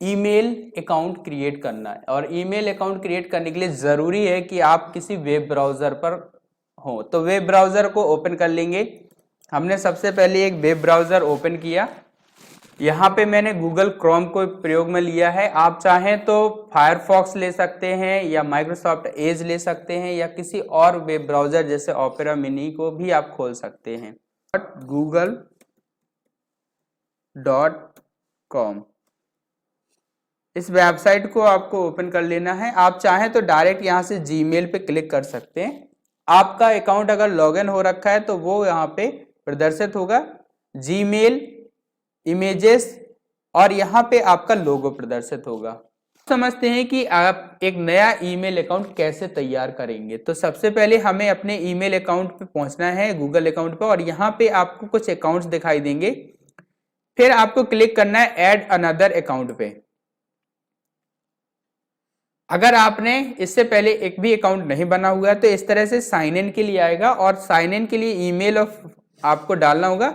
Email account create करना है, और ईमेल अकाउंट क्रिएट करने के लिए ज़रूरी है कि आप किसी वेब ब्राउज़र पर हो। तो वेब ब्राउज़र को ओपन कर लेंगे। हमने सबसे पहले एक वेब ब्राउज़र ओपन किया। यहाँ पे मैंने गूगल क्रोम को प्रयोग में लिया है। आप चाहें तो फायरफॉक्स ले सकते हैं या माइक्रोसॉफ्ट एज ले सकते हैं या किसी और वेब ब्राउज़र जैसे ओपेरा मिनी को भी आप खोल सकते हैं। google.com इस वेबसाइट को आपको ओपन कर लेना है। आप चाहें तो डायरेक्ट यहाँ से जीमेल पे क्लिक कर सकते हैं। आपका अकाउंट अगर लॉगिन हो रखा है तो वो यहाँ पे प्रदर्शित होगा, जीमेल, इमेजेस, और यहाँ पे आपका लोगो प्रदर्शित होगा। समझते हैं कि आप एक नया ईमेल अकाउंट कैसे तैयार करेंगे। तो सबसे पहले हमें अपने ईमेल अकाउंट पे पहुंचना है, गूगल अकाउंट पे, और यहाँ पे आपको कुछ अकाउंट्स दिखाई देंगे। फिर आपको क्लिक करना है ऐड अनदर अकाउंट पे। अगर आपने इससे पहले एक भी अकाउंट नहीं बना हुआ है तो इस तरह से साइन इन के लिए आएगा, और साइन इन के लिए ईमेल आपको डालना होगा।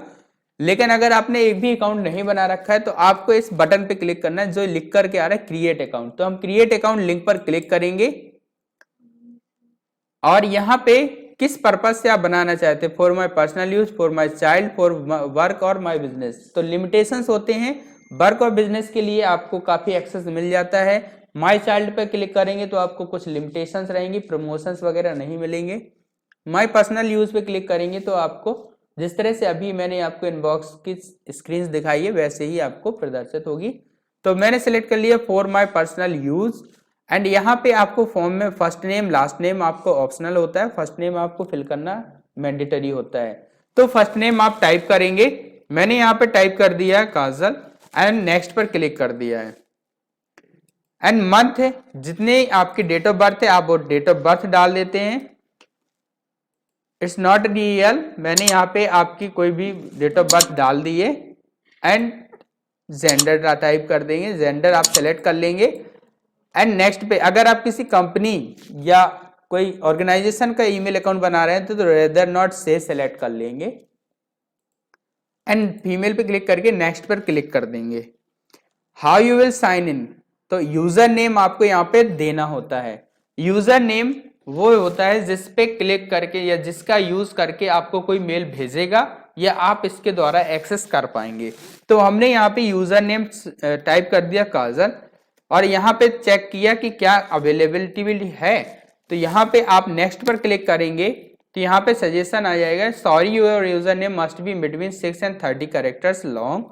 लेकिन अगर आपने एक भी अकाउंट नहीं बना रखा है तो आपको इस बटन पे क्लिक करना है जो लिख करके आ रहा है क्रिएट अकाउंट। तो हम क्रिएट अकाउंट लिंक पर क्लिक करेंगे, और यहाँ पे किस पर्पज से आप बनाना चाहते हैं, for my personal use, for my child, for work और माई बिजनेस। तो लिमिटेशंस होते हैं। वर्क और बिजनेस के लिए आपको काफी एक्सेस मिल जाता है। माई चाइल्ड पे क्लिक करेंगे तो आपको कुछ लिमिटेशंस रहेंगी, प्रमोशंस वगैरह नहीं मिलेंगे। माई पर्सनल यूज पे क्लिक करेंगे तो आपको जिस तरह से अभी मैंने आपको इनबॉक्स की स्क्रीन दिखाई है वैसे ही आपको प्रदर्शित होगी। तो मैंने सेलेक्ट कर लिया for my personal use, and यहाँ पे आपको फॉर्म में फर्स्ट नेम लास्ट नेम आपको ऑप्शनल होता है, फर्स्ट नेम आपको फिल करना मैंडेटरी होता है। तो फर्स्ट नेम आप टाइप करेंगे। मैंने यहाँ पे टाइप कर दिया है काजल, एंड नेक्स्ट पर क्लिक कर दिया है। एंड मंथ है, जितने आपकी डेट ऑफ बर्थ है आप वो डेट ऑफ बर्थ डाल देते हैं। इट्स नॉट रियल, मैंने यहाँ पे आपकी कोई भी डेट ऑफ बर्थ डाल दी है। एंड जेंडर टाइप कर देंगे, जेंडर आप सेलेक्ट कर लेंगे। एंड नेक्स्ट पे अगर आप किसी कंपनी या कोई ऑर्गेनाइजेशन का ईमेल अकाउंट बना रहे हैं तो रेदर नॉट से सेलेक्ट कर लेंगे। एंड फीमेल पे क्लिक करके नेक्स्ट पर क्लिक कर देंगे। How you will sign in, तो यूजर नेम आपको यहाँ पे देना होता है। यूजर नेम वो होता है जिस पे क्लिक करके या जिसका यूज करके आपको कोई मेल भेजेगा या आप इसके द्वारा एक्सेस कर पाएंगे। तो हमने यहाँ पे यूजर नेम टाइप कर दिया काजल, और यहाँ पे चेक किया कि क्या अवेलेबिलिटी है। तो यहाँ पे आप नेक्स्ट पर क्लिक करेंगे तो यहाँ पे सजेशन आ जाएगा, sorry your user name must be between 6 and 30 characters long.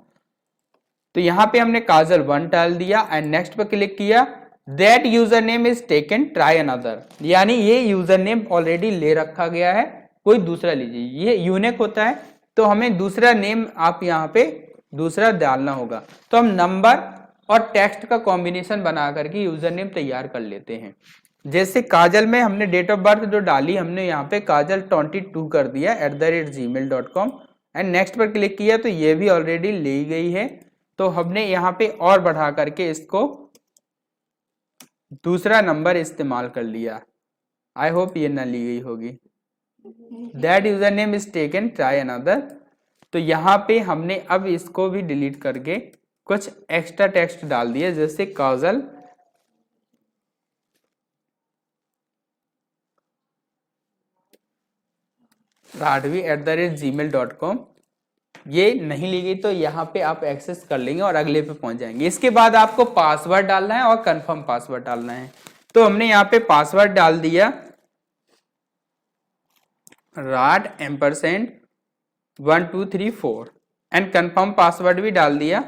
तो यहाँ पे हमने काजल 1 डाल दिया एंड नेक्स्ट पर क्लिक किया। That user name is taken, try another, यानी ये यूजर नेम ऑलरेडी ले रखा गया है, कोई दूसरा लीजिए। ये यूनिक होता है तो हमें दूसरा नेम आप यहाँ पे दूसरा डालना होगा। तो हम नंबर और टेक्स्ट का कॉम्बिनेशन बना करके यूजर नेम तैयार कर लेते हैं। जैसे काजल में हमने डेट ऑफ बर्थ जो डाली, हमने यहाँ पे काजल 22 कर दिया @gmail.com एंड नेक्स्ट पर क्लिक किया तो ये भी ऑलरेडी ली गई है। तो हमने यहाँ पे और बढ़ा करके इसको दूसरा नंबर इस्तेमाल कर लिया। आई होप ये ना ली गई होगी। That user name is taken, try another. तो यहाँ पे हमने अब इसको भी डिलीट करके कुछ एक्स्ट्रा टेक्स्ट डाल दिया, जैसे काजल राठवी @gmail.com। ये नहीं ली गई तो यहाँ पे आप एक्सेस कर लेंगे और अगले पे पहुंच जाएंगे। इसके बाद आपको पासवर्ड डालना है और कंफर्म पासवर्ड डालना है। तो हमने यहाँ पे पासवर्ड डाल दिया राट &1234 एंड कंफर्म पासवर्ड भी डाल दिया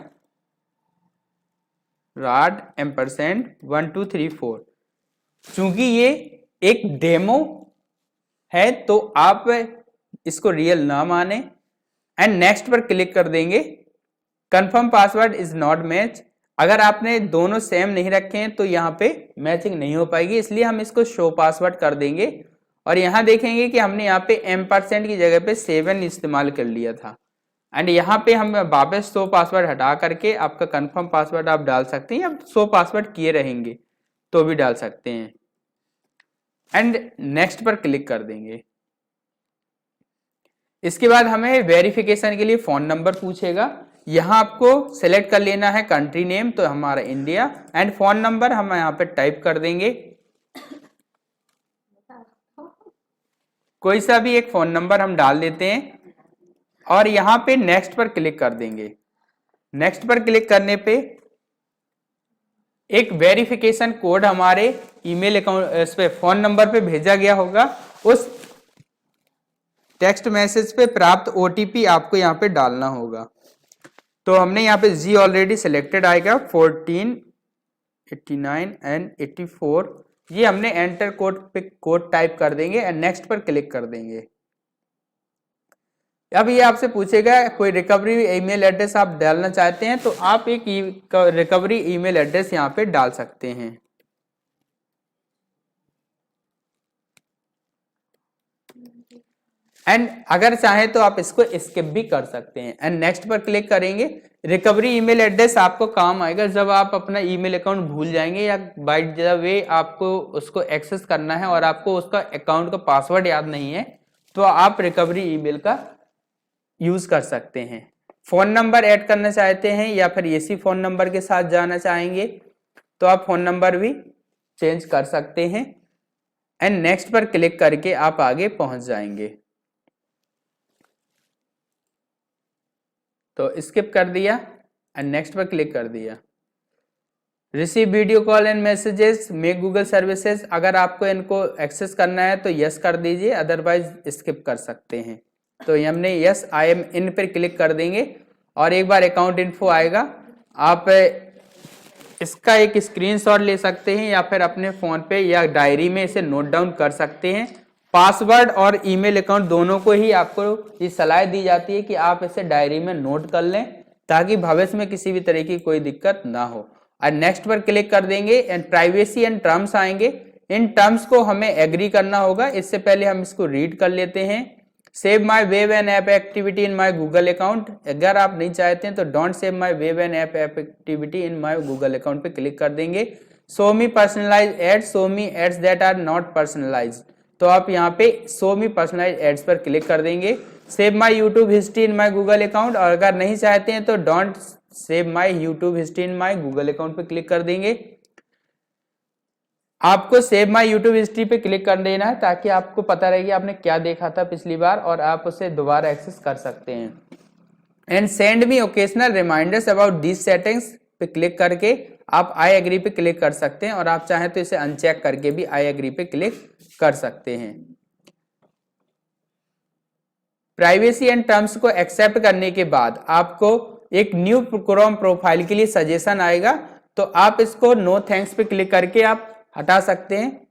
राट &1234। चूंकि ये एक डेमो है तो आप इसको रियल ना माने एंड नेक्स्ट पर क्लिक कर देंगे। Confirm password is not match, अगर आपने दोनों सेम नहीं रखे हैं तो यहाँ पे मैचिंग नहीं हो पाएगी, इसलिए हम इसको शो पासवर्ड कर देंगे। और यहाँ देखेंगे कि हमने यहाँ पे M% की जगह पे 7 इस्तेमाल कर लिया था। एंड यहाँ पे हम वापस शो पासवर्ड हटा करके आपका कंफर्म पासवर्ड आप डाल सकते हैं, या शो पासवर्ड किए रहेंगे तो भी डाल सकते हैं। एंड नेक्स्ट पर क्लिक कर देंगे। इसके बाद हमें वेरिफिकेशन के लिए फोन नंबर पूछेगा। यहाँ आपको सेलेक्ट कर लेना है कंट्री नेम, तो हमारा इंडिया, एंड फोन नंबर हम यहाँ पे टाइप कर देंगे, कोई सा भी एक फोन नंबर हम डाल देते हैं और यहाँ पे नेक्स्ट पर क्लिक कर देंगे। नेक्स्ट पर क्लिक करने पे एक वेरिफिकेशन कोड हमारे ईमेल अकाउंट इस पे फोन नंबर पे भेजा गया होगा, उस टेक्स्ट मैसेज पे प्राप्त ओटीपी आपको यहाँ पे डालना होगा। तो हमने यहाँ पे जी ऑलरेडी सिलेक्टेड आएगा 14, 89 एंड 84, ये हमने एंटर कोड पे कोड टाइप कर देंगे एंड नेक्स्ट पर क्लिक कर देंगे। अब ये आपसे पूछेगा कोई रिकवरी ईमेल एड्रेस आप डालना चाहते हैं, तो आप एक रिकवरी ईमेल एड्रेस यहाँ पे डाल सकते हैं। एंड अगर चाहें तो आप इसको स्किप भी कर सकते हैं एंड नेक्स्ट पर क्लिक करेंगे। रिकवरी ईमेल एड्रेस आपको काम आएगा जब आप अपना ईमेल अकाउंट भूल जाएंगे या बाय द वे आपको उसको एक्सेस करना है और आपको उसका अकाउंट का पासवर्ड याद नहीं है, तो आप रिकवरी ईमेल का यूज कर सकते हैं। फोन नंबर ऐड करना चाहते हैं या फिर इसी फोन नंबर के साथ जाना चाहेंगे तो आप फोन नंबर भी चेंज कर सकते हैं एंड नेक्स्ट पर क्लिक करके आप आगे पहुंच जाएंगे। तो स्किप कर दिया एंड नेक्स्ट पर क्लिक कर दिया। Receive video call and messages, make Google services, अगर आपको इनको एक्सेस करना है तो यस कर दीजिए, अदरवाइज स्किप कर सकते हैं। तो हमने यस आई एम इन पर क्लिक कर देंगे और एक बार अकाउंट इन्फो आएगा, आप इसका एक स्क्रीनशॉट ले सकते हैं या फिर अपने फोन पे या डायरी में इसे नोट डाउन कर सकते हैं। पासवर्ड और ईमेल अकाउंट दोनों को ही आपको ये सलाह दी जाती है कि आप इसे डायरी में नोट कर लें ताकि भविष्य में किसी भी तरह की कोई दिक्कत ना हो। और नेक्स्ट पर क्लिक कर देंगे एंड प्राइवेसी एंड टर्म्स आएंगे। इन टर्म्स को हमें एग्री करना होगा। इससे पहले हम इसको रीड कर लेते हैं। Save my web and app activity in my Google account, अगर आप नहीं चाहते हैं तो don't save my web and app activity in my Google account पे क्लिक कर देंगे। Show me personalise ads, show me ads that are not personalised, तो आप यहाँ पे शो मी पर्सनलाइज एड्स पर क्लिक कर देंगे। Save my YouTube history in my Google account, और अगर नहीं चाहते हैं तो don't save my YouTube history in my Google account पे क्लिक कर देंगे। आपको सेव माई यूट्यूब हिस्ट्री पे क्लिक कर देना है ताकि आपको पता रहे कि आपने क्या देखा था पिछली बार और आप उसे दोबारा एक्सेस कर सकते हैं। And send me occasional reminders about these settings पे क्लिक करके आप आई एग्री पे क्लिक कर सकते हैं और आप चाहें तो इसे अनचेक करके भी आई एग्री पे क्लिक कर सकते हैं। प्राइवेसी एंड टर्म्स को एक्सेप्ट करने के बाद आपको एक न्यू क्रोम प्रोफाइल के लिए सजेशन आएगा, तो आप इसको नो थैंक्स पे क्लिक करके आप हटा सकते हैं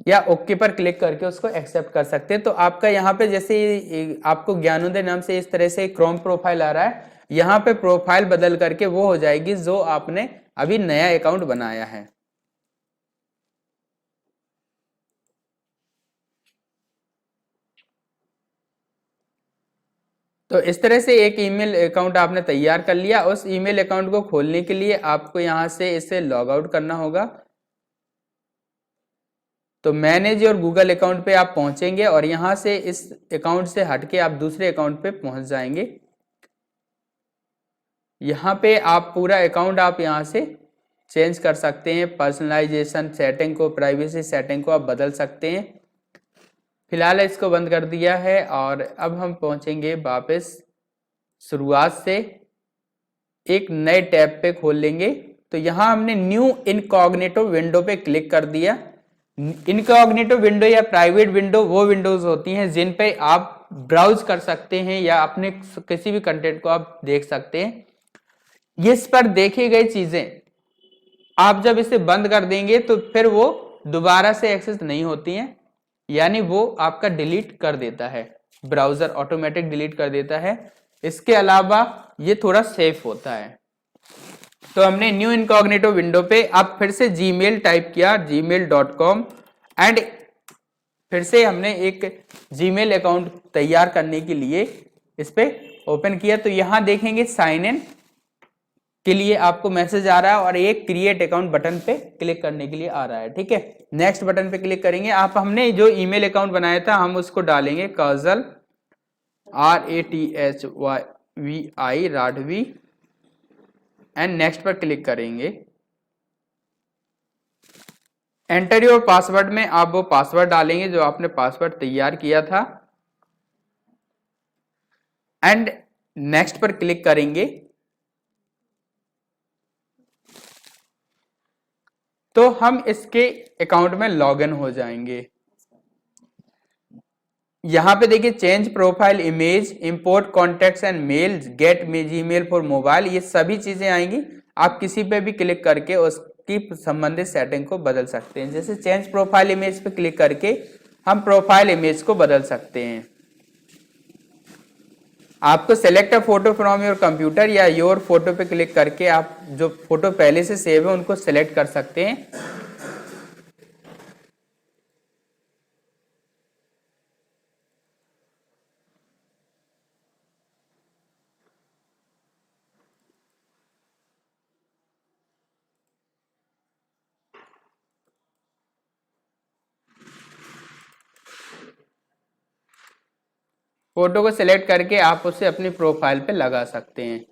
या ओके पर क्लिक करके उसको एक्सेप्ट कर सकते हैं। तो आपका यहाँ पे जैसे आपको ज्ञानोदय नाम से इस तरह से क्रोम प्रोफाइल आ रहा है, यहाँ पे प्रोफाइल बदल करके वो हो जाएगी जो आपने अभी नया अकाउंट बनाया है। तो इस तरह से एक ईमेल अकाउंट आपने तैयार कर लिया। उस ईमेल अकाउंट को खोलने के लिए आपको यहां से इसे लॉग आउट करना होगा। तो मैनेज और गूगल अकाउंट पे आप पहुंचेंगे और यहां से इस अकाउंट से हटके आप दूसरे अकाउंट पे पहुंच जाएंगे। यहाँ पे आप पूरा अकाउंट आप यहाँ से चेंज कर सकते हैं। पर्सनलाइजेशन सेटिंग को, प्राइवेसी सेटिंग को आप बदल सकते हैं। फिलहाल इसको बंद कर दिया है और अब हम पहुंचेंगे वापस शुरुआत से, एक नए टैब पे खोल लेंगे। तो यहाँ हमने न्यू इनकॉग्निटो विंडो पे क्लिक कर दिया। इनकॉग्निटो विंडो या प्राइवेट विंडो वो विंडोज होती हैं जिन पे आप ब्राउज कर सकते हैं या अपने किसी भी कंटेंट को आप देख सकते हैं। इस पर देखी गई चीजें आप जब इसे बंद कर देंगे तो फिर वो दोबारा से एक्सेस नहीं होती हैं, यानी वो आपका डिलीट कर देता है, ब्राउजर ऑटोमेटिक डिलीट कर देता है। इसके अलावा ये थोड़ा सेफ होता है। तो हमने न्यू इनकॉग्निटो विंडो पे अब फिर से जीमेल टाइप किया, gmail.com, एंड फिर से हमने एक जीमेल अकाउंट तैयार करने के लिए इस पे ओपन किया। तो यहां देखेंगे साइन इन के लिए आपको मैसेज आ रहा है और एक क्रिएट अकाउंट बटन पे क्लिक करने के लिए आ रहा है। ठीक है, नेक्स्ट बटन पे क्लिक करेंगे। आप हमने जो ईमेल अकाउंट बनाया था हम उसको डालेंगे काजल RATHVI राठवी, एंड नेक्स्ट पर क्लिक करेंगे। एंटर योर पासवर्ड में आप वो पासवर्ड डालेंगे जो आपने पासवर्ड तैयार किया था, एंड नेक्स्ट पर क्लिक करेंगे। तो हम इसके अकाउंट में लॉगिन हो जाएंगे। यहां पे देखिए change profile image, import contacts and mails, get Gmail for mobile, ये सभी चीजें आएंगी। आप किसी पे भी क्लिक करके उसकी संबंधित सेटिंग को बदल सकते हैं। जैसे चेंज प्रोफाइल इमेज पे क्लिक करके हम प्रोफाइल इमेज को बदल सकते हैं। आपको select a photo from your computer या योर फोटो पे क्लिक करके आप जो फोटो पहले से सेव है उनको सेलेक्ट कर सकते हैं। फोटो को सिलेक्ट करके आप उसे अपनी प्रोफाइल पे लगा सकते हैं।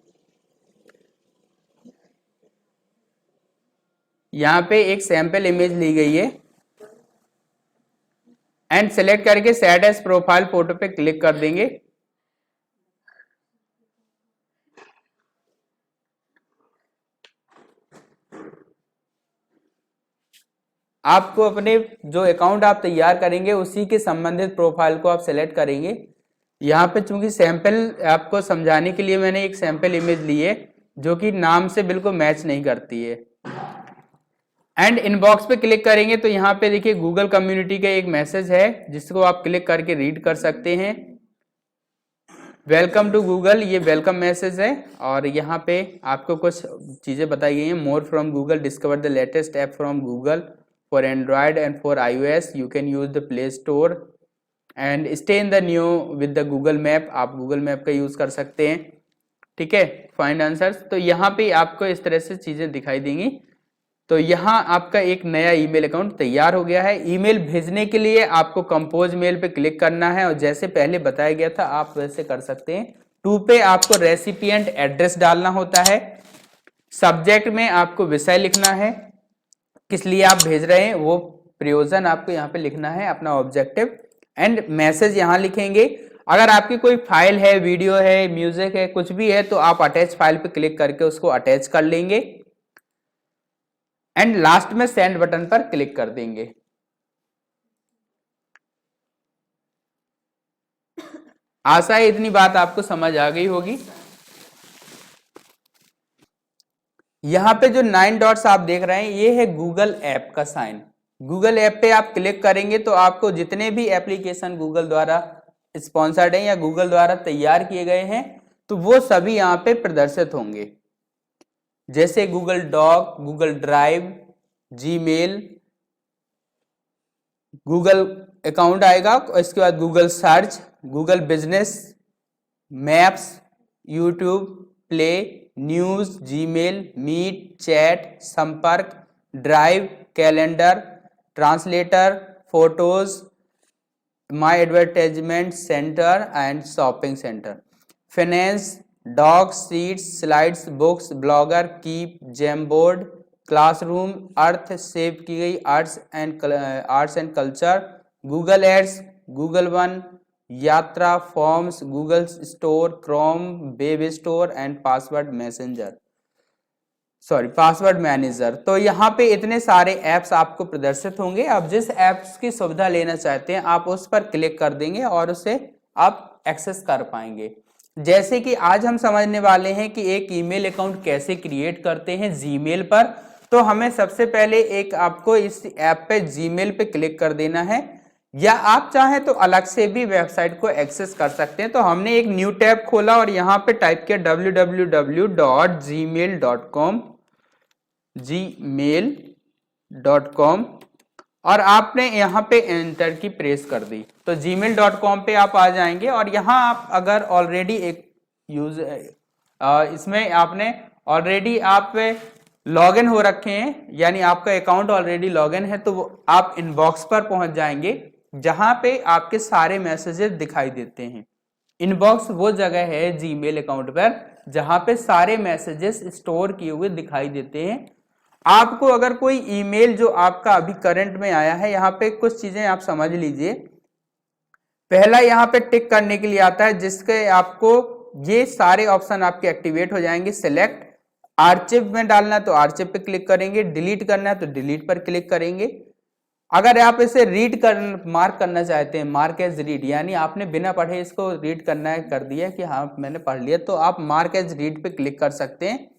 यहाँ पे एक सैंपल इमेज ली गई है, एंड सेलेक्ट करके सेट एज प्रोफाइल फोटो पे क्लिक कर देंगे। आपको अपने जो अकाउंट आप तैयार करेंगे उसी के संबंधित प्रोफाइल को आप सेलेक्ट करेंगे। यहाँ पे चूंकि सैंपल आपको समझाने के लिए मैंने एक सैंपल इमेज ली है जो कि नाम से बिल्कुल मैच नहीं करती है। एंड इनबॉक्स पे क्लिक करेंगे तो यहाँ पे देखिए गूगल कम्युनिटी का एक मैसेज है जिसको आप क्लिक करके रीड कर सकते हैं। वेलकम टू गूगल, ये वेलकम मैसेज है, और यहाँ पे आपको कुछ चीजें बताई गई हैं। More from Google, discover the latest app from Google for Android and for iOS, you can use the play store and stay in the new with the Google map, आप गूगल मैप का use कर सकते हैं। ठीक है, find answers, तो यहाँ पे आपको इस तरह से चीजें दिखाई देंगी। तो यहाँ आपका एक नया ईमेल अकाउंट तैयार हो गया है। ईमेल भेजने के लिए आपको कंपोज मेल पे क्लिक करना है, और जैसे पहले बताया गया था आप वैसे कर सकते हैं। 2 पे आपको रेसिपिएंट एड्रेस डालना होता है। सब्जेक्ट में आपको विषय लिखना है, किस लिए आप भेज रहे हैं वो प्रयोजन आपको यहाँ पे लिखना है, अपना ऑब्जेक्टिव, एंड मैसेज यहाँ लिखेंगे। अगर आपकी कोई फाइल है, वीडियो है, म्यूजिक है, कुछ भी है, तो आप अटैच फाइल पे क्लिक करके उसको अटैच कर लेंगे, एंड लास्ट में सेंड बटन पर क्लिक कर देंगे। आशा है इतनी बात आपको समझ आ गई होगी। यहां पे जो 9 डॉट्स आप देख रहे हैं ये है गूगल ऐप का साइन। गूगल ऐप पे आप क्लिक करेंगे तो आपको जितने भी एप्लीकेशन गूगल द्वारा स्पॉन्सर्ड हैं या गूगल द्वारा तैयार किए गए हैं तो वो सभी यहाँ पे प्रदर्शित होंगे। जैसे Google doc, Google drive, Gmail, Google account आएगा, इसके बाद Google search, Google business, maps, YouTube, play, news, Gmail, meet, chat, संपर्क, drive, calendar, translator, photos, my advertisement centre and shopping centre, finance, docs, sheets, slides, books, blogger, keep, Jamboard, classroom, earth, save की गई arts and culture, Google ads, Google one, यात्रा, forms, Google store, Chrome, web store and password manager. तो यहाँ पे इतने सारे apps आपको प्रदर्शित होंगे। आप जिस ऐप्स की सुविधा लेना चाहते हैं आप उस पर क्लिक कर देंगे और उसे आप एक्सेस कर पाएंगे। जैसे कि आज हम समझने वाले हैं कि एक ईमेल अकाउंट कैसे क्रिएट करते हैं जीमेल पर। तो हमें सबसे पहले एक आपको इस ऐप पे जीमेल पे क्लिक कर देना है, या आप चाहें तो अलग से भी वेबसाइट को एक्सेस कर सकते हैं। तो हमने एक न्यू टैब खोला और यहाँ पे टाइप किया www.gmail.com और आपने यहाँ पे एंटर की प्रेस कर दी तो gmail.com पे आप आ जाएंगे। और यहाँ आप अगर ऑलरेडी एक इसमें आपने ऑलरेडी आप लॉगिन हो रखे हैं, यानी आपका अकाउंट ऑलरेडी लॉगिन है, तो आप इनबॉक्स पर पहुंच जाएंगे जहां पे आपके सारे मैसेजेस दिखाई देते हैं। इनबॉक्स वो जगह है जीमेल अकाउंट पर जहां पे सारे मैसेजेस स्टोर किए हुए दिखाई देते हैं। आपको अगर कोई ईमेल जो आपका अभी करंट में आया है, यहाँ पे कुछ चीजें आप समझ लीजिए। पहला यहाँ पे टिक करने के लिए आता है जिसके आपको ये सारे ऑप्शन आपके एक्टिवेट हो जाएंगे। सिलेक्ट आर्चिव में डालना है तो आर्चिव पे क्लिक करेंगे, डिलीट करना है तो डिलीट पर क्लिक करेंगे। अगर आप इसे रीड कर मार्क करना चाहते हैं, मार्क एज रीड, यानी आपने बिना पढ़े इसको रीड करना है, कर दिया कि हाँ मैंने पढ़ लिया, तो आप मार्क एज रीड पे क्लिक कर सकते हैं।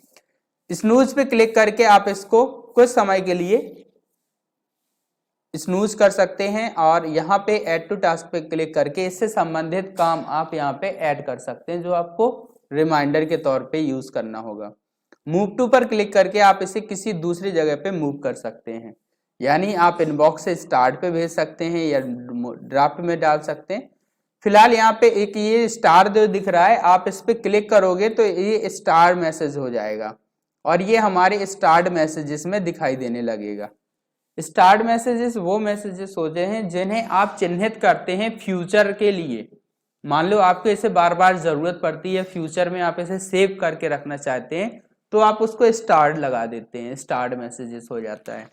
स्नूज पे क्लिक करके आप इसको कुछ समय के लिए स्नूज कर सकते हैं और यहाँ पे ऐड टू टास्क पे क्लिक करके इससे संबंधित काम आप यहाँ पे ऐड कर सकते हैं जो आपको रिमाइंडर के तौर पे यूज करना होगा। मूव टू पर क्लिक करके आप इसे किसी दूसरी जगह पे मूव कर सकते हैं, यानी आप इनबॉक्स से स्टार्ट पे भेज सकते हैं या ड्राफ्ट में डाल सकते हैं। फिलहाल यहाँ पे एक ये स्टार जो दिख रहा है, आप इस पे क्लिक करोगे तो ये स्टार मैसेज हो जाएगा और ये हमारे स्टार्ड मैसेजेस में दिखाई देने लगेगा। स्टार्ट मैसेजेस वो मैसेजेस होते हैं जिन्हें आप चिन्हित करते हैं फ्यूचर के लिए। मान लो आपको इसे बार बार जरूरत पड़ती है, फ्यूचर में आप इसे सेव करके रखना चाहते हैं तो आप उसको स्टार्ट लगा देते हैं, स्टार्ट मैसेजेस हो जाता है।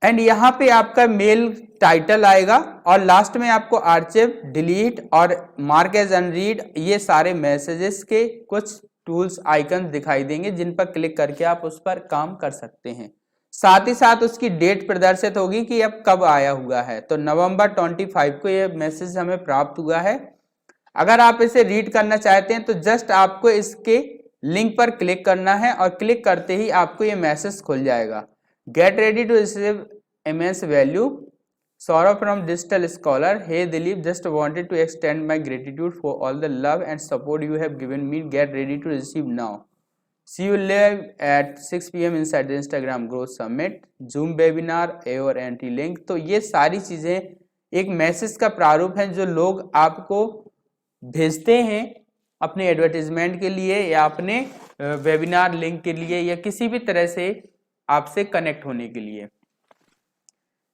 एंड यहाँ पे आपका मेल टाइटल आएगा और लास्ट में आपको आर्चिव, डिलीट और मार्क एज अनरीड ये सारे मैसेजेस के कुछ टूल्स आइकन दिखाई देंगे जिन पर क्लिक करके आप उस पर काम कर सकते हैं। साथ ही साथ उसकी डेट प्रदर्शित होगी कि अब कब आया हुआ है, तो नवंबर 25 को ये मैसेज हमें प्राप्त हुआ है। अगर आप इसे रीड करना चाहते हैं तो जस्ट आपको इसके लिंक पर क्लिक करना है और क्लिक करते ही आपको ये मैसेज खुल जाएगा। Get ready to receive immense value, Saurav from Digital Scholar. Hey Dilip, just wanted to extend my gratitude for all the love and support you have given me. Get ready to receive now. See you live at 6 PM inside the Instagram Growth Summit, Zoom webinar, और anti link. तो ये सारी चीजें एक message का प्रारूप है जो लोग आपको भेजते हैं अपने एडवर्टीजमेंट के लिए या अपने वेबिनार लिंक के लिए या किसी भी तरह से आपसे कनेक्ट होने के लिए।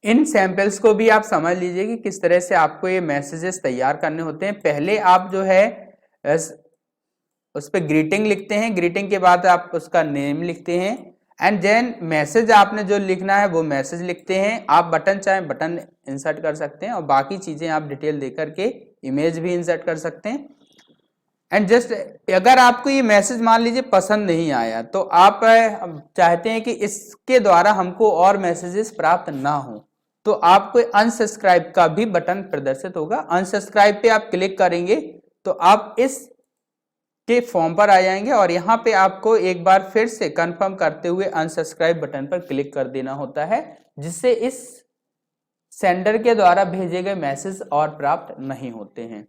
इन सैंपल्स को भी आप समझ लीजिए कि किस तरह से आपको ये मैसेजेस तैयार करने होते हैं। पहले आप जो है उस पर ग्रीटिंग लिखते हैं, ग्रीटिंग के बाद आप उसका नेम लिखते हैं एंड देन मैसेज आपने जो लिखना है वो मैसेज लिखते हैं। आप बटन चाहे बटन इंसर्ट कर सकते हैं और बाकी चीजें आप डिटेल दे करके इमेज भी इंसर्ट कर सकते हैं। एंड जस्ट अगर आपको ये मैसेज मान लीजिए पसंद नहीं आया तो आप चाहते हैं कि इसके द्वारा हमको और मैसेजेस प्राप्त ना हो, तो आपको अनसब्सक्राइब का भी बटन प्रदर्शित होगा। अनसब्सक्राइब पे आप क्लिक करेंगे तो आप इस के फॉर्म पर आ जाएंगे और यहाँ पे आपको एक बार फिर से कंफर्म करते हुए अनसब्सक्राइब बटन पर क्लिक कर देना होता है, जिससे इस सेंडर के द्वारा भेजे गए मैसेज और प्राप्त नहीं होते हैं।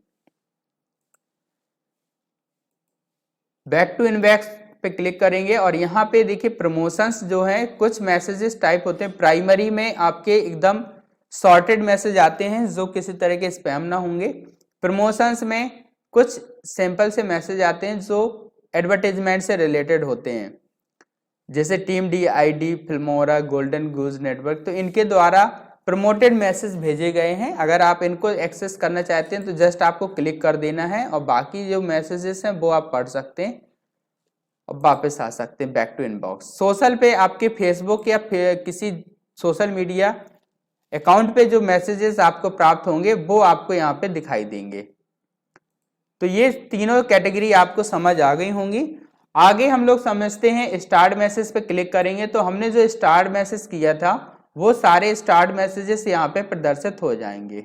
बैक टू इनबॉक्स पे क्लिक करेंगे और यहाँ पे देखिए प्रमोशंस जो है, कुछ मैसेजेस टाइप होते हैं। प्राइमरी में आपके एकदम सॉर्टेड मैसेज आते हैं जो किसी तरह के स्पैम ना होंगे। प्रमोशंस में कुछ सैंपल से मैसेज आते हैं जो एडवर्टाइजमेंट से रिलेटेड होते हैं, जैसे team DID, Filmora, golden goose network, तो इनके द्वारा प्रमोटेड मैसेज भेजे गए हैं। अगर आप इनको एक्सेस करना चाहते हैं तो जस्ट आपको क्लिक कर देना है और बाकी जो मैसेजेस हैं वो आप पढ़ सकते हैं और वापस आ सकते हैं बैक टू इनबॉक्स। सोशल पे आपके फेसबुक या किसी सोशल मीडिया अकाउंट पे जो मैसेजेस आपको प्राप्त होंगे वो आपको यहाँ पे दिखाई देंगे। तो ये तीनों कैटेगरी आपको समझ आ गई होंगी। आगे हम लोग समझते हैं स्टार्ट मैसेज पे क्लिक करेंगे तो हमने जो स्टार्ट मैसेज किया था वो सारे स्टार्ट मैसेजेस यहाँ पे प्रदर्शित हो जाएंगे।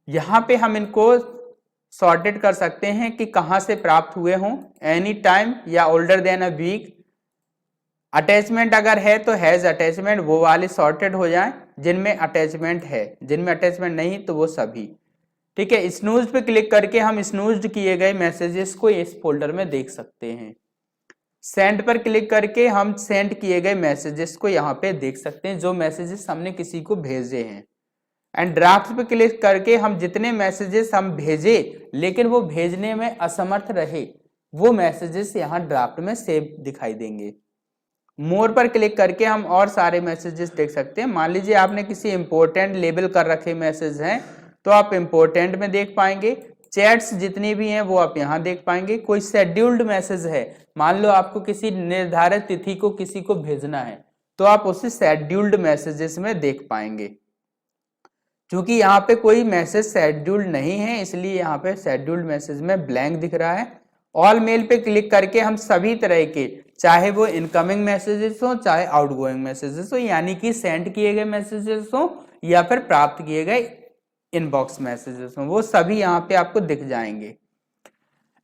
यहाँ पे हम इनको सॉर्टेड कर सकते हैं कि कहाँ से प्राप्त हुए हों, एनी टाइम या older than a week. Attachment अगर है तो हैज अटैचमेंट, वो वाले सॉर्टेड हो जाएं जिनमें अटैचमेंट है, जिनमें अटैचमेंट नहीं तो वो सभी। ठीक है, स्नूज पे क्लिक करके हम स्नूज किए गए मैसेजेस को इस फोल्डर में देख सकते हैं। सेंड पर क्लिक करके हम सेंड किए गए मैसेजेस को यहाँ पे देख सकते हैं, जो मैसेजेस हमने किसी को भेजे हैं। एंड ड्राफ्ट पे क्लिक करके हम जितने मैसेजेस हम भेजे लेकिन वो भेजने में असमर्थ रहे वो मैसेजेस यहाँ ड्राफ्ट में सेव दिखाई देंगे। मोर पर क्लिक करके हम और सारे मैसेजेस देख सकते हैं। मान लीजिए आपने किसी इंपॉर्टेंट लेबल कर रखे मैसेज हैं तो आप इंपॉर्टेंट में देख पाएंगे। चैट्स जितनी भी हैं वो आप यहाँ देख पाएंगे। कोई शेड्यूल्ड मैसेज है, मान लो आपको किसी निर्धारित तिथि को किसी को भेजना है तो आप उसे शेड्यूल्ड मैसेजेस में देख पाएंगे। क्योंकि यहाँ पे कोई मैसेज शेड्यूल्ड नहीं है इसलिए यहाँ पे शेड्यूल्ड मैसेज में ब्लैंक दिख रहा है। ऑल मेल पे क्लिक करके हम सभी तरह के, चाहे वो इनकमिंग मैसेजेस हो चाहे आउटगोइंग मैसेजेस हो, यानी कि सेंड किए गए मैसेजेस हो या फिर प्राप्त किए गए इनबॉक्स मैसेजेस हो, वो सभी यहाँ पे आपको दिख जाएंगे।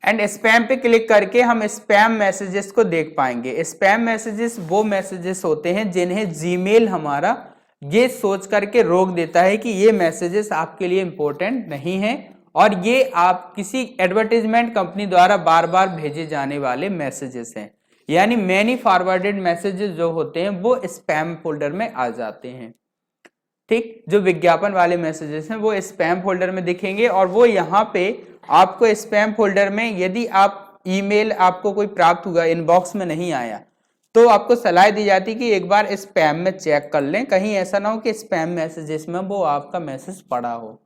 एंड स्पैम पे क्लिक करके हम स्पैम मैसेजेस को देख पाएंगे। स्पैम मैसेजेस वो मैसेजेस होते हैं जिन्हें जीमेल हमारा ये सोच करके रोक देता है कि ये मैसेजेस आपके लिए इंपॉर्टेंट नहीं है और ये आप किसी एडवर्टाइजमेंट कंपनी द्वारा बार बार भेजे जाने वाले मैसेजेस हैं, यानी मैनी फॉरवर्डेड मैसेजेस जो होते हैं वो स्पैम फोल्डर में आ जाते हैं। ठीक, जो विज्ञापन वाले मैसेजेस हैं वो स्पैम फोल्डर में दिखेंगे और वो यहाँ पे आपको स्पैम फोल्डर में, यदि आप ईमेल आपको कोई प्राप्त हुआ इनबॉक्स में नहीं आया तो आपको सलाह दी जाती कि एक बार स्पैम में चेक कर लें, कहीं ऐसा ना हो कि स्पैम मैसेजेस में वो आपका मैसेज पड़ा हो।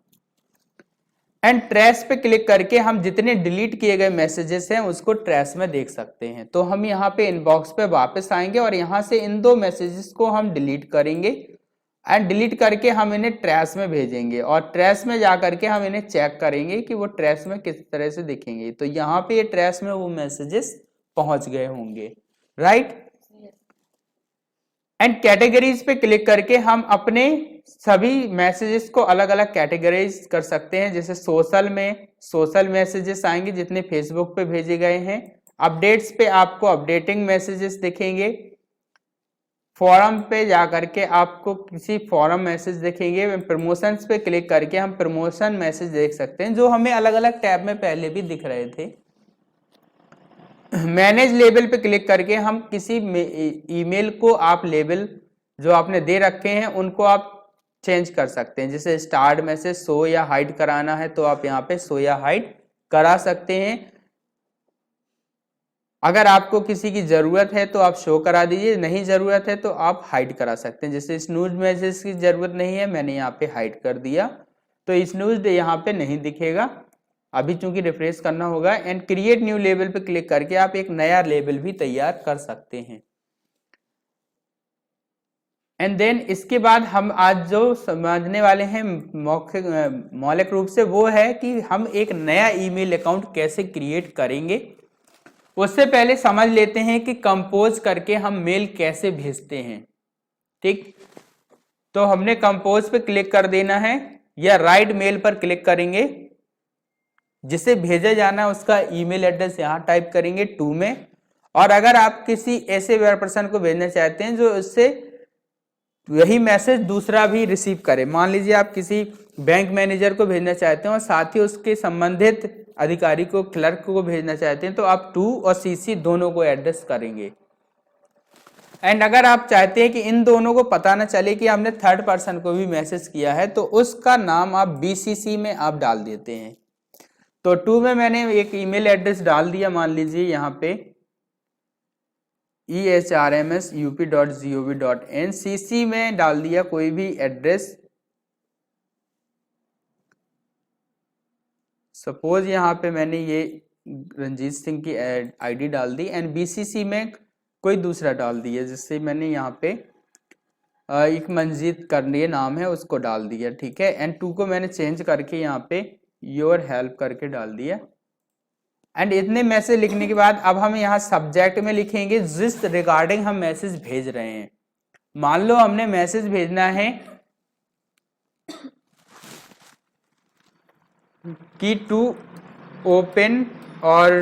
एंड ट्रैश पे क्लिक करके हम जितने डिलीट किए गए मैसेजेस हैं उसको ट्रैश में देख सकते हैं। तो हम यहाँ पे इनबॉक्स पे वापस आएंगे और यहाँ से इन दो मैसेजेस को हम डिलीट करेंगे एंड डिलीट करके हम इन्हें ट्रैश में भेजेंगे और ट्रैश में जा करके हम इन्हें चेक करेंगे कि वो ट्रैश में किस तरह से दिखेंगे। तो यहाँ पे ये ट्रैश में वो मैसेजेस पहुंच गए होंगे, राइट। एंड कैटेगरीज पे क्लिक करके हम अपने सभी मैसेजेस को अलग अलग कैटेगराइज कर सकते हैं। जैसे सोशल में सोशल मैसेजेस आएंगे जितने फेसबुक पे भेजे गए हैं। अपडेट्स पे आपको अपडेटिंग मैसेजेस दिखेंगे। फॉरम पे जा करके आपको किसी फॉरम मैसेज दिखेंगे। प्रमोशंस पे क्लिक करके हम प्रमोशन मैसेज देख सकते हैं जो हमें अलग अलग टैब में पहले भी दिख रहे थे। मैनेज लेबल पे क्लिक करके हम किसी ईमेल को आप लेबल जो आपने दे रखे हैं उनको आप चेंज कर सकते हैं। जैसे स्टार्ट मैसेज शो या हाइड कराना है तो आप यहाँ पे शो या हाइड करा सकते हैं। अगर आपको किसी की जरूरत है तो आप शो करा दीजिए, नहीं जरूरत है तो आप हाइड करा सकते हैं। जैसे स्नूज मैसेज की जरूरत नहीं है, मैंने यहाँ पे हाइड कर दिया तो स्नूज यहाँ पे नहीं दिखेगा अभी चूंकि रिफ्रेश करना होगा। एंड क्रिएट न्यू लेबल पे क्लिक करके आप एक नया लेबल भी तैयार कर सकते हैं। एंड देन इसके बाद हम आज जो समझने वाले हैं मौलिक रूप से वो है कि हम एक नया ईमेल अकाउंट कैसे क्रिएट करेंगे। उससे पहले समझ लेते हैं कि कंपोज करके हम मेल कैसे भेजते हैं। ठीक, तो हमने कंपोज पे क्लिक कर देना है या राइट मेल पर क्लिक करेंगे। जिसे भेजा जाना है उसका ईमेल एड्रेस यहाँ टाइप करेंगे टू में। और अगर आप किसी ऐसे पर्सन को भेजना चाहते हैं जो उससे वही मैसेज दूसरा भी रिसीव करे, मान लीजिए आप किसी बैंक मैनेजर को भेजना चाहते हैं और साथ ही उसके संबंधित अधिकारी को, क्लर्क को भेजना चाहते हैं, तो आप टू और सीसी दोनों को एड्रेस करेंगे। एंड अगर आप चाहते हैं कि इन दोनों को पता ना चले कि हमने थर्ड पर्सन को भी मैसेज किया है तो उसका नाम आप बीसीसी में आप डाल देते हैं। तो टू में मैंने एक ईमेल एड्रेस डाल दिया, मान लीजिए यहाँ पे ehrmsup.gov.in। सीसी में डाल दिया कोई भी एड्रेस, सपोज यहाँ पे मैंने ये रंजीत सिंह की आईडी डाल दी। एंड बीसीसी में कोई दूसरा डाल दिया, जिससे मैंने यहाँ पे एक मंजीत करनी नाम है उसको डाल दिया, ठीक है। एंड टू को मैंने चेंज करके यहाँ पे योर हेल्प करके डाल दिया। एंड इतने मैसेज लिखने के बाद अब हम यहाँ सब्जेक्ट में लिखेंगे जिस रिगार्डिंग हम मैसेज भेज रहे हैं। मान लो हमने मैसेज भेजना है कि टू ओपन और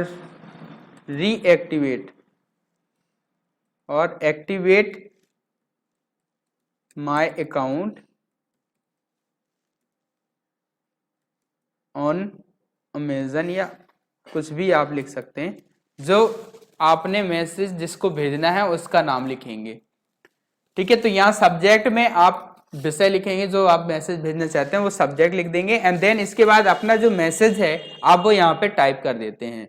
रीएक्टिवेट और activate my account on Amazon, या कुछ भी आप लिख सकते हैं। जो आपने मैसेज जिसको भेजना है उसका नाम लिखेंगे, ठीक है। तो यहाँ सब्जेक्ट में आप विषय लिखेंगे, जो आप मैसेज भेजना चाहते हैं वो सब्जेक्ट लिख देंगे। एंड देन इसके बाद अपना जो मैसेज है आप वो यहाँ पे टाइप कर देते हैं।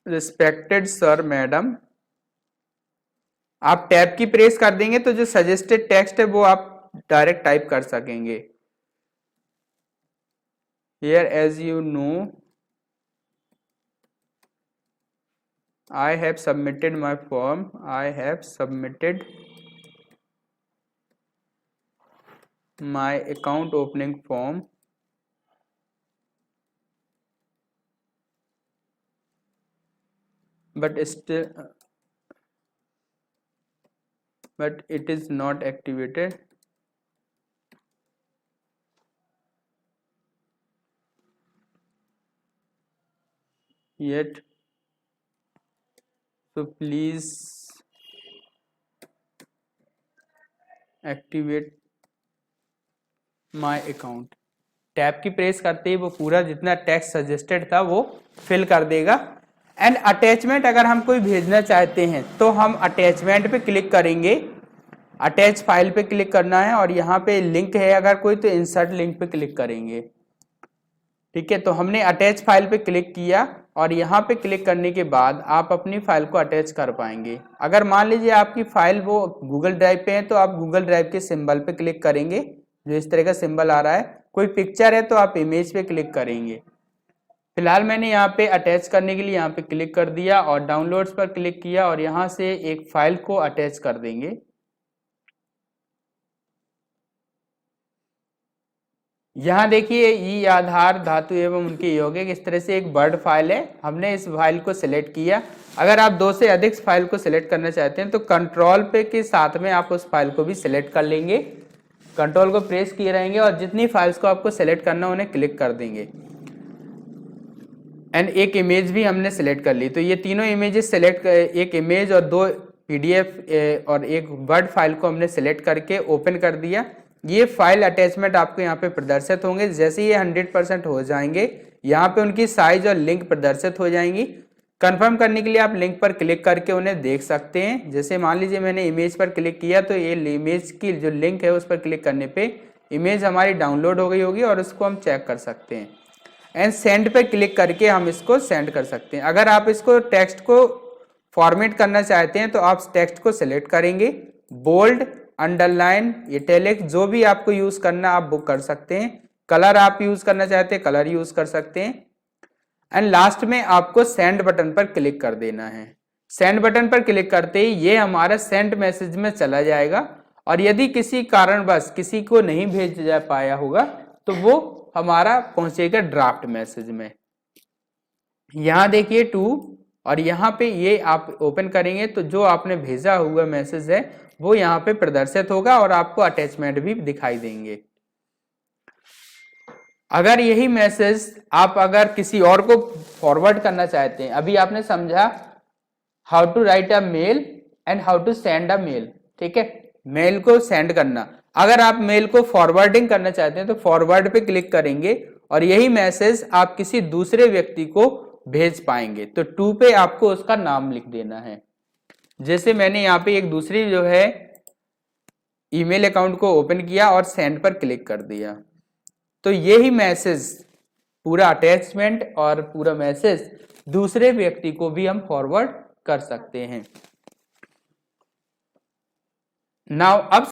रिस्पेक्टेड सर मैडम, आप टैब की प्रेस कर देंगे तो जो सजेस्टेड टेक्स्ट है वो आप डायरेक्ट टाइप कर सकेंगे। Here as you know I have submitted my form. I have submitted my account opening form. But it is not activated. Yet. So please activate my account. Tab की press करते ही वो पूरा जितना text suggested था वो fill कर देगा। And attachment अगर हम कोई भेजना चाहते हैं तो हम अटैचमेंट पे क्लिक करेंगे, अटैच फाइल पे क्लिक करना है और यहाँ पे लिंक है अगर कोई तो इंसर्ट लिंक पे क्लिक करेंगे। ठीक है, तो हमने अटैच फाइल पे क्लिक किया और यहाँ पे क्लिक करने के बाद आप अपनी फाइल को अटैच कर पाएंगे। अगर मान लीजिए आपकी फाइल वो गूगल ड्राइव पे है तो आप गूगल ड्राइव के सिंबल पे क्लिक करेंगे, जो इस तरह का सिंबल आ रहा है। कोई पिक्चर है तो आप इमेज पे क्लिक करेंगे। फिलहाल मैंने यहाँ पे अटैच करने के लिए यहाँ पे क्लिक कर दिया और डाउनलोड्स पर क्लिक किया और यहाँ से एक फाइल को अटैच कर देंगे। यहाँ देखिए ई आधार धातु एवं उनके यौगिक, इस तरह से एक वर्ड फाइल है। हमने इस फाइल को सिलेक्ट किया। अगर आप 2 से अधिक फाइल को सिलेक्ट करना चाहते हैं तो कंट्रोल पे के साथ में आप उस फाइल को भी सिलेक्ट कर लेंगे। कंट्रोल को प्रेस किए रहेंगे और जितनी फाइल्स को आपको सिलेक्ट करना उन्हें क्लिक कर देंगे। एंड एक इमेज भी हमने सिलेक्ट कर ली। तो ये तीनों इमेजेस सिलेक्ट, एक इमेज और 2 PDF और एक वर्ड फाइल को हमने सिलेक्ट करके ओपन कर दिया। ये फाइल अटैचमेंट आपको यहाँ पे प्रदर्शित होंगे। जैसे ये 100% हो जाएंगे यहाँ पे उनकी साइज और लिंक प्रदर्शित हो जाएंगी। कंफर्म करने के लिए आप लिंक पर क्लिक करके उन्हें देख सकते हैं। जैसे मान लीजिए मैंने इमेज पर क्लिक किया तो ये इमेज की जो लिंक है उस पर क्लिक करने पे इमेज हमारी डाउनलोड हो गई होगी और उसको हम चेक कर सकते हैं। एंड सेंड पे क्लिक करके हम इसको सेंड कर सकते हैं। अगर आप इसको टेक्स्ट को फॉर्मेट करना चाहते हैं तो आप टेक्स्ट को सिलेक्ट करेंगे, बोल्ड, अंडरलाइन, इटैलिक, जो भी आपको यूज करना आप बुक कर सकते हैं। कलर आप यूज करना चाहते हैं कलर यूज कर सकते हैं। एंड लास्ट में आपको सेंड बटन पर क्लिक कर देना है। सेंड बटन पर क्लिक करते ही ये हमारा सेंड मैसेज में चला जाएगा और यदि किसी कारणवश किसी को नहीं भेज जा पाया होगा तो वो हमारा पहुंचेगा ड्राफ्ट मैसेज में। यहां देखिए 2 और यहाँ पे ये आप ओपन करेंगे तो जो आपने भेजा हुआ मैसेज है वो यहाँ पे प्रदर्शित होगा और आपको अटैचमेंट भी दिखाई देंगे। अगर यही मैसेज आप अगर किसी और को फॉरवर्ड करना चाहते हैं, अभी आपने समझा how to write a mail and how to send a mail. ठीक है, मेल को सेंड करना। अगर आप मेल को फॉरवर्डिंग करना चाहते हैं तो फॉरवर्ड पे क्लिक करेंगे और यही मैसेज आप किसी दूसरे व्यक्ति को भेज पाएंगे। तो 2 पे आपको उसका नाम लिख देना है। जैसे मैंने यहाँ पे एक दूसरी जो है ईमेल अकाउंट को ओपन किया और सेंड पर क्लिक कर दिया तो यही मैसेज पूरा अटैचमेंट और पूरा मैसेज दूसरे व्यक्ति को भी हम फॉरवर्ड कर सकते हैं। नाउ अब